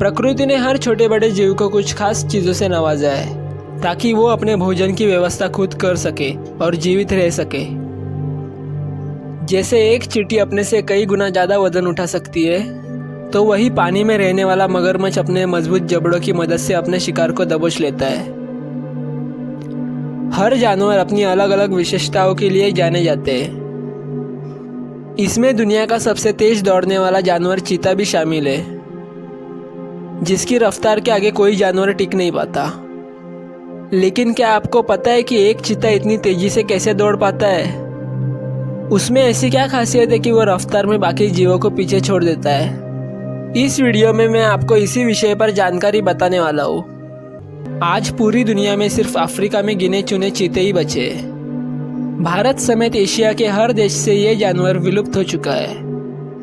प्रकृति ने हर छोटे बड़े जीव को कुछ खास चीज़ों से नवाजा है ताकि वो अपने भोजन की व्यवस्था खुद कर सके और जीवित रह सके। जैसे एक चींटी अपने से कई गुना ज़्यादा वजन उठा सकती है, तो वही पानी में रहने वाला मगरमच्छ अपने मजबूत जबड़ों की मदद से अपने शिकार को दबोच लेता है। हर जानवर अपनी अलग अलग विशेषताओं के लिए जाने जाते हैं। इसमें दुनिया का सबसे तेज दौड़ने वाला जानवर चीता भी शामिल है, जिसकी रफ्तार के आगे कोई जानवर टिक नहीं पाता। लेकिन क्या आपको पता है कि एक चीता इतनी तेजी से कैसे दौड़ पाता है? उसमें ऐसी क्या खासियत है कि वो रफ्तार में बाकी जीवों को पीछे छोड़ देता है? इस वीडियो में मैं आपको इसी विषय पर जानकारी बताने वाला हूँ। आज पूरी दुनिया में सिर्फ अफ्रीका में गिने चुने चीते ही बचे हैं। भारत समेत एशिया के हर देश से ये जानवर विलुप्त हो चुका है।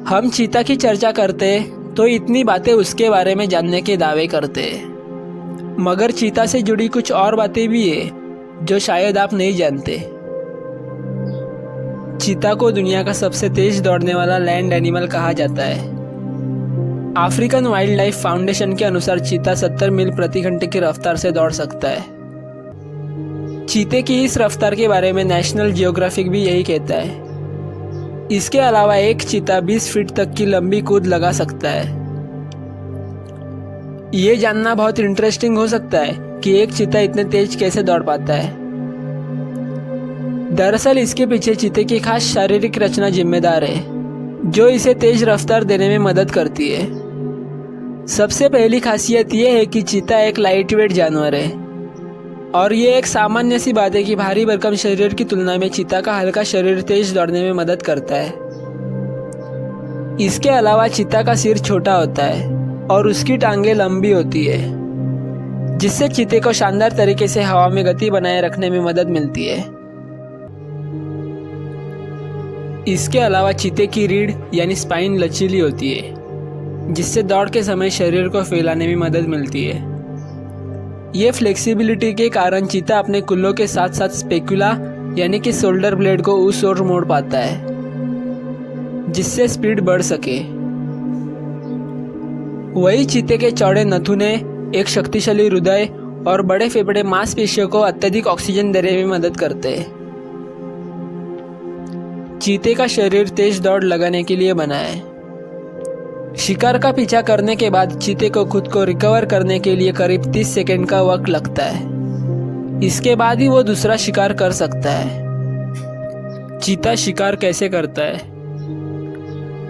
हम चीता की चर्चा करते हैं तो इतनी बातें उसके बारे में जानने के दावे करते हैं, मगर चीता से जुड़ी कुछ और बातें भी है जो शायद आप नहीं जानते। चीता को दुनिया का सबसे तेज दौड़ने वाला लैंड एनिमल कहा जाता है। अफ्रीकन वाइल्ड लाइफ फाउंडेशन के अनुसार चीता 70 मील प्रति घंटे की रफ्तार से दौड़ सकता है। चीते की इस रफ्तार के बारे में नेशनल जियोग्राफिक भी यही कहता है। इसके अलावा एक चीता 20 फीट तक की लंबी कूद लगा सकता है। ये जानना बहुत इंटरेस्टिंग हो सकता है कि एक चीता इतने तेज कैसे दौड़ पाता है। दरअसल इसके पीछे चीते की खास शारीरिक रचना जिम्मेदार है, जो इसे तेज रफ्तार देने में मदद करती है। सबसे पहली खासियत यह है कि चीता एक लाइट वेट जानवर है, और ये एक सामान्य सी बात है कि भारी भरकम शरीर की तुलना में चीता का हल्का शरीर तेज दौड़ने में मदद करता है। इसके अलावा चीता का सिर छोटा होता है और उसकी टांगें लंबी होती है, जिससे चीते को शानदार तरीके से हवा में गति बनाए रखने में मदद मिलती है। इसके अलावा चीते की रीढ़ यानी स्पाइन लचीली होती है, जिससे दौड़ के समय शरीर को फैलाने में मदद मिलती है। ये फ्लेक्सिबिलिटी के कारण चीता अपने कुल्लों के साथ साथ स्पेकुला यानी कि शोल्डर ब्लेड को उस ओर मोड़ पाता है, जिससे स्पीड बढ़ सके। वही चीते के चौड़े नथुने, एक शक्तिशाली हृदय और बड़े फेफड़े मांसपेशियों को अत्यधिक ऑक्सीजन देने में मदद करते हैं। चीते का शरीर तेज दौड़ लगाने के लिए बना है। शिकार का पीछा करने के बाद चीते को खुद को रिकवर करने के लिए करीब 30 सेकंड का वक्त लगता है। इसके बाद ही वो दूसरा शिकार कर सकता है। चीता शिकार कैसे करता है?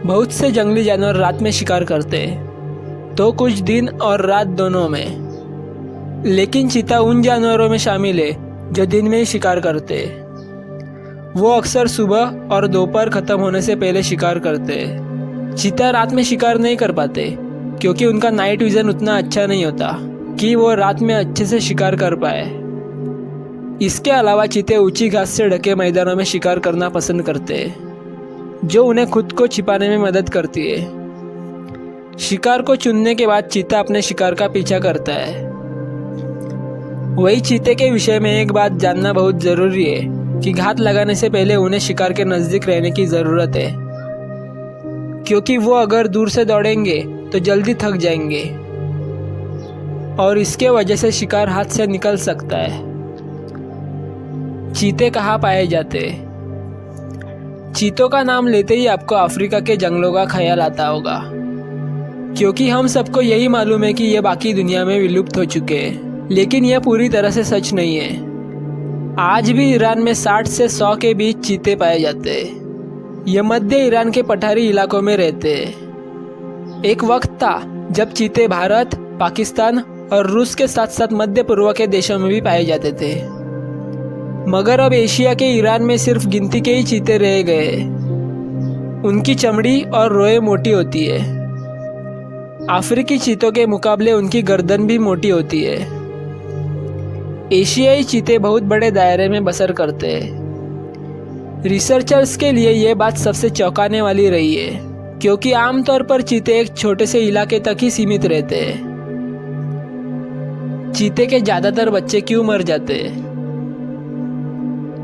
बहुत से जंगली जानवर रात में शिकार करते हैं, तो कुछ दिन और रात दोनों में। लेकिन चीता उन जानवरों में शामिल है जो दिन में ही शिकार करते हैं। वो अक्सर सुबह और दोपहर खत्म होने से पहले शिकार करते हैं। चीता रात में शिकार नहीं कर पाते क्योंकि उनका नाइट विजन उतना अच्छा नहीं होता कि वो रात में अच्छे से शिकार कर पाए। इसके अलावा चीते ऊंची घास से ढके मैदानों में शिकार करना पसंद करते हैं, जो उन्हें खुद को छिपाने में मदद करती है। शिकार को चुनने के बाद चीता अपने शिकार का पीछा करता है। वही चीते के विषय में एक बात जानना बहुत जरूरी है कि घात लगाने से पहले उन्हें शिकार के नजदीक रहने की जरूरत है, क्योंकि वो अगर दूर से दौड़ेंगे तो जल्दी थक जाएंगे और इसके वजह से शिकार हाथ से निकल सकता है। चीते कहाँ पाए जाते हैं? चीतों का नाम लेते ही आपको अफ्रीका के जंगलों का ख्याल आता होगा, क्योंकि हम सबको यही मालूम है कि ये बाकी दुनिया में विलुप्त हो चुके हैं। लेकिन यह पूरी तरह से सच नहीं है। आज भी ईरान में 60 से 100 के बीच चीते पाए जाते हैं। ये मध्य ईरान के पठारी इलाकों में रहते हैं। एक वक्त था जब चीते भारत, पाकिस्तान और रूस के साथ साथ मध्य पूर्व के देशों में भी पाए जाते थे, मगर अब एशिया के ईरान में सिर्फ गिनती के ही चीते रह गए। उनकी चमड़ी और रोए मोटी होती है। अफ्रीकी चीतों के मुकाबले उनकी गर्दन भी मोटी होती है। एशियाई चीते बहुत बड़े दायरे में बसर करते हैं। रिसर्चर्स के लिए यह बात सबसे चौंकाने वाली रही है, क्योंकि आमतौर पर चीते एक छोटे से इलाके तक ही सीमित रहते हैं। चीते के ज्यादातर बच्चे क्यों मर जाते हैं?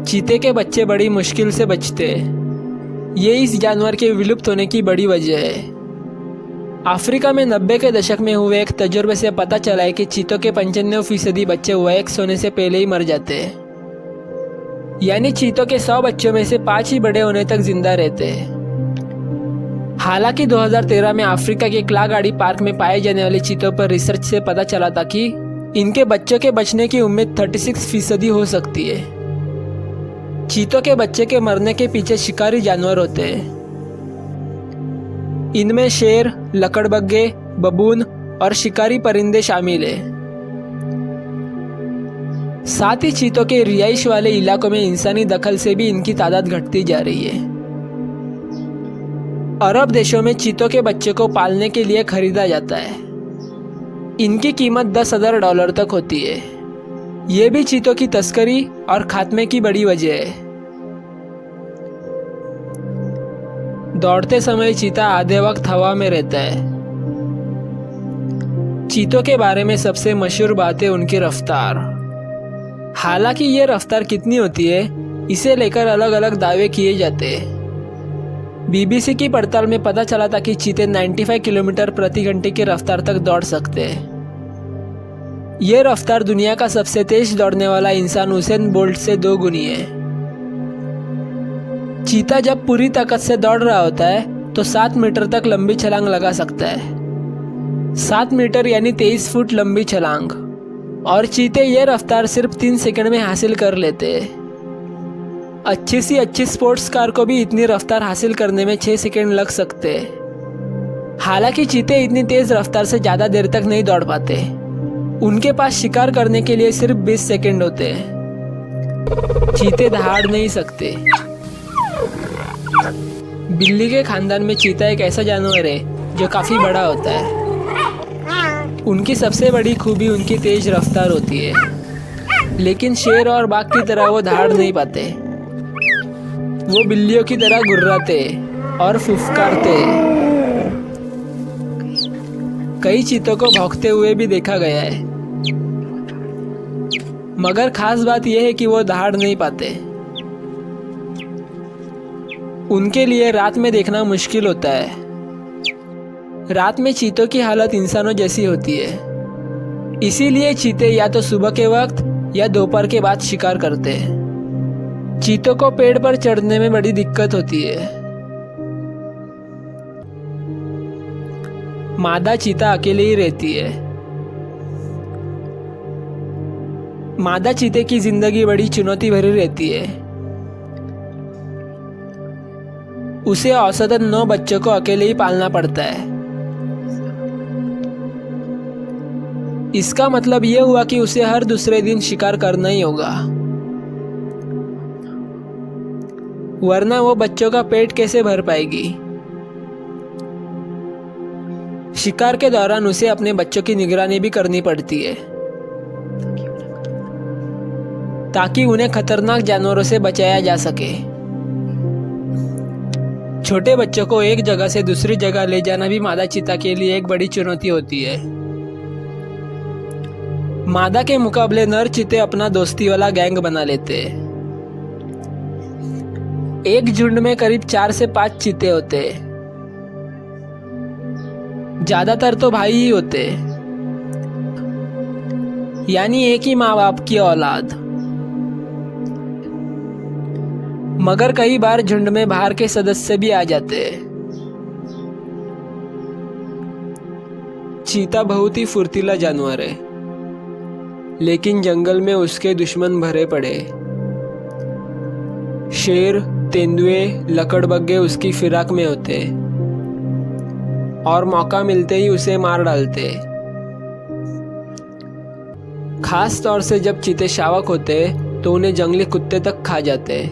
चीते के बच्चे बड़ी मुश्किल से बचते हैं। ये इस जानवर के विलुप्त होने की बड़ी वजह है। अफ्रीका में 90 के दशक में हुए एक तजुर्बे से पता चला है कि चीतों के 95% बच्चे वयस्क होने से पहले ही मर जाते हैं। यानी चीतों के 100 बच्चों में से 5 ही बड़े होने तक जिंदा रहते हैं। हालांकि 2013 में अफ्रीका के क्लागाड़ी पार्क में पाए जाने वाले चीतों पर रिसर्च से पता चला था कि इनके बच्चों के बचने की उम्मीद 36% हो सकती है। चीतों के बच्चे के मरने के पीछे शिकारी जानवर होते हैं। इनमें शेर, लकड़बग्गे, बबून और शिकारी परिंदे शामिल हैं। साथ ही चीतों के रिहाइश वाले इलाकों में इंसानी दखल से भी इनकी तादाद घटती जा रही है। अरब देशों में चीतों के बच्चे को पालने के लिए खरीदा जाता है। इनकी कीमत $10,000 तक होती है। ये भी चीतों की तस्करी और खात्मे की बड़ी वजह है। दौड़ते समय चीता आधे वक्त हवा में रहता है। चीतों के बारे में सबसे मशहूर बात है उनकी रफ्तार। हालांकि ये रफ्तार कितनी होती है, इसे लेकर अलग अलग दावे किए जाते हैं। बीबीसी की पड़ताल में पता चला था कि चीते 95 किलोमीटर प्रति घंटे की रफ्तार तक दौड़ सकते हैं। ये रफ्तार दुनिया का सबसे तेज दौड़ने वाला इंसान उसेन बोल्ट से 2 गुनी है। चीता जब पूरी ताकत से दौड़ रहा होता है तो 7 मीटर तक लंबी छलांग लगा सकता है। 7 मीटर यानी 23 फुट लंबी छलांग। और चीते ये रफ्तार सिर्फ 3 सेकंड में हासिल कर लेते हैं। अच्छी सी अच्छी स्पोर्ट्स कार को भी इतनी रफ्तार हासिल करने में 6 सेकंड लग सकते हैं। हालांकि चीते इतनी तेज रफ्तार से ज़्यादा देर तक नहीं दौड़ पाते। उनके पास शिकार करने के लिए सिर्फ 20 सेकंड होते हैं। चीते दहाड़ नहीं सकते। बिल्ली के खानदान में चीता एक ऐसा जानवर है जो काफ़ी बड़ा होता है। उनकी सबसे बड़ी खूबी उनकी तेज रफ्तार होती है। लेकिन शेर और बाघ की तरह वो दहाड़ नहीं पाते। वो बिल्लियों की तरह गुर्राते और फुफकारते। कई चीतों को भौंकते हुए भी देखा गया है। मगर खास बात यह है कि वो दहाड़ नहीं पाते। उनके लिए रात में देखना मुश्किल होता है। रात में चीतों की हालत इंसानों जैसी होती है। इसीलिए चीते या तो सुबह के वक्त या दोपहर के बाद शिकार करते हैं। चीतों को पेड़ पर चढ़ने में बड़ी दिक्कत होती है। मादा चीता अकेले ही रहती है। मादा चीते की जिंदगी बड़ी चुनौती भरी रहती है। उसे औसतन 9 बच्चों को अकेले ही पालना पड़ता है। इसका मतलब यह हुआ कि उसे हर दूसरे दिन शिकार करना ही होगा, वरना वो बच्चों का पेट कैसे भर पाएगी। शिकार के दौरान उसे अपने बच्चों की निगरानी भी करनी पड़ती है ताकि उन्हें खतरनाक जानवरों से बचाया जा सके। छोटे बच्चों को एक जगह से दूसरी जगह ले जाना भी मादा चीता के लिए एक बड़ी चुनौती होती है। मादा के मुकाबले नर चीते अपना दोस्ती वाला गैंग बना लेते हैं। एक झुंड में करीब 4 से 5 चीते होते हैं। ज्यादातर तो भाई ही होते हैं, यानी एक ही माँ बाप की औलाद। मगर कई बार झुंड में बाहर के सदस्य भी आ जाते हैं। चीता बहुत ही फुर्तीला जानवर है, लेकिन जंगल में उसके दुश्मन भरे पड़े। शेर, तेंदुए, लकड़बग्गे उसकी फिराक में होते और मौका मिलते ही उसे मार डालते। खास तौर से जब चीते शावक होते तो उन्हें जंगली कुत्ते तक खा जाते।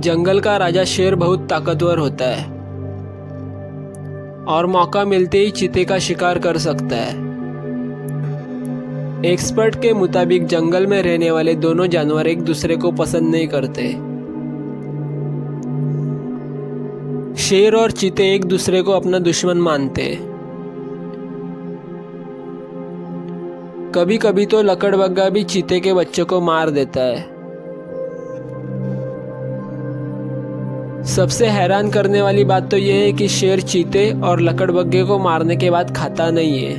जंगल का राजा शेर बहुत ताकतवर होता है और मौका मिलते ही चीते का शिकार कर सकता है। एक्सपर्ट के मुताबिक जंगल में रहने वाले दोनों जानवर एक दूसरे को पसंद नहीं करते। शेर और चीते एक दूसरे को अपना दुश्मन मानते। कभी कभी तो लकड़बग्गा भी चीते के बच्चों को मार देता है। सबसे हैरान करने वाली बात तो यह है कि शेर चीते और लकड़बग्घे को मारने के बाद खाता नहीं है।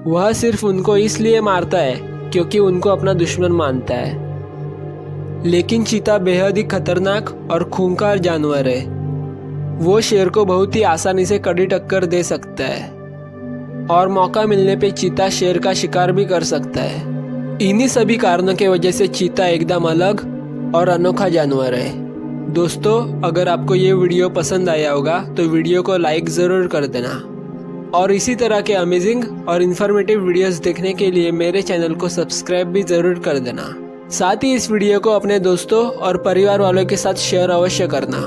वह सिर्फ उनको इसलिए मारता है क्योंकि उनको अपना दुश्मन मानता है। लेकिन चीता बेहद ही खतरनाक और खूंखार जानवर है। वो शेर को बहुत ही आसानी से कड़ी टक्कर दे सकता है और मौका मिलने पे चीता शेर का शिकार भी कर सकता है। इन्हीं सभी कारणों के वजह से चीता एकदम अलग और अनोखा जानवर है। दोस्तों, अगर आपको ये वीडियो पसंद आया होगा तो वीडियो को लाइक ज़रूर कर देना और इसी तरह के अमेजिंग और इन्फॉर्मेटिव वीडियोस देखने के लिए मेरे चैनल को सब्सक्राइब भी ज़रूर कर देना। साथ ही इस वीडियो को अपने दोस्तों और परिवार वालों के साथ शेयर अवश्य करना।